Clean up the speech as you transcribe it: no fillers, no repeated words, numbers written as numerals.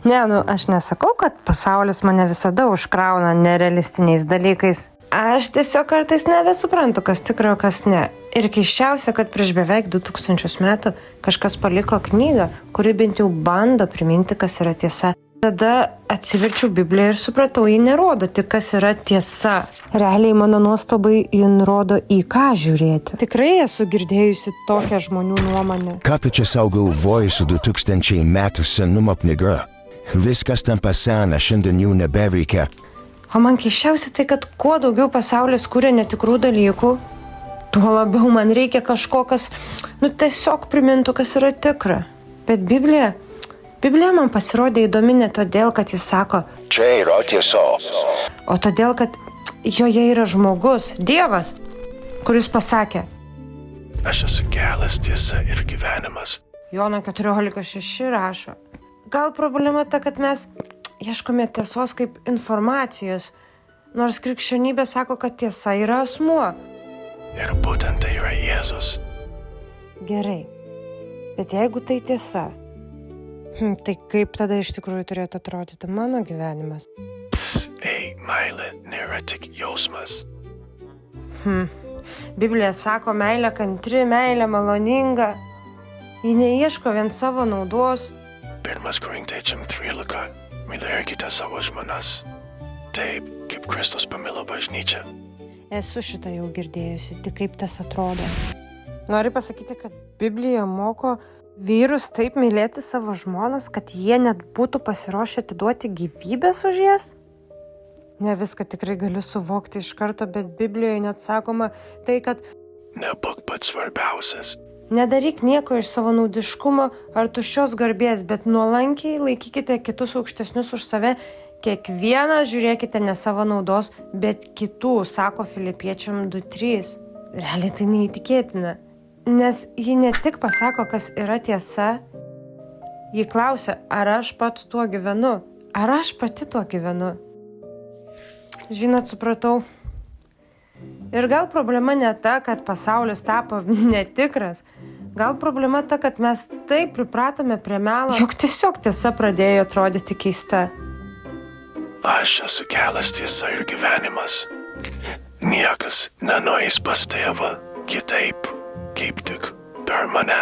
Ne, aš nesakau, kad pasaulis mane visada užkrauna nerealistiniais dalykais. Aš tiesiog kartais nebesuprantu, kas tikra, kas ne. Ir keisčiausia, kad prieš beveik 2000 metų kažkas paliko knygą, kuri bent jau bando priminti, kas yra tiesa. Tada atsiverčiau Bibliją ir supratau, ji nerodo tik, kas yra tiesa. Realiai mano nuostabai ji nurodo į ką žiūrėti. Tikrai esu girdėjusi tokią žmonių nuomonę. Ką tu čia sau galvoji su 2000 metų senumo knyga? Viskas tampa sena, šiandien jų nebereikia. O man keisčiausia tai, kad kuo daugiau pasaulis kuria netikrų dalykų, tuo labiau man reikia kažko, kas, tiesiog primintų, kas yra tikra. Bet Biblija man pasirodė įdomi ne todėl, kad jis sako, čia yra tiesos, o todėl, kad joje yra žmogus, Dievas, kuris pasakė, aš esu kelias, tiesa ir gyvenimas. Jono 14:6 rašo. Gal problema ta, kad mes ieškome tiesos kaip informacijos, nors krikščionybė sako, kad tiesa yra asmuo. Ir būtent tai yra Jėzus. Gerai, bet jeigu tai tiesa, tai kaip tada iš tikrųjų turėtų atrodyti mano gyvenimas? Meilė nėra tik jausmas. Biblija sako, meilė kantri, meilė maloninga. Ji neieško vien savo naudos. 1 Korintiečiam 13. Mylėkite savo žmonas. Taip, kaip Kristus pamilo bažnyčią. Esu šitą jau girdėjusi, tik kaip tas atrodo. Noriu pasakyti, kad Biblija moko vyrus taip mylėti savo žmonas, kad jie net būtų pasiruošę atiduoti gyvybės už jas? Ne viską tikrai galiu suvokti iš karto, bet Biblijoje net sakoma tai, kad nebūk pats svarbiausias. Nedaryk nieko iš savo naudiškumo ar tuščios garbės, bet nuolankiai laikykite kitus aukštesnius už save. Kiekvieną žiūrėkite ne savo naudos, bet kitų, sako Filipiečiam 2:3. Realiai tai neįtikėtina, nes ji ne tik pasako, kas yra tiesa, ji klausia, ar aš pats tuo gyvenu, ar aš pati tuo gyvenu. Žinot, supratau. Ir gal problema ne ta, kad pasaulis tapo netikras. Gal problema ta, kad mes taip pripratome prie melo, jog tiesiog tiesa pradėjo atrodyti keista. Aš esu kelias, tiesa ir gyvenimas. Niekas nenueis pas tėvą kitaip, kaip tik per mane.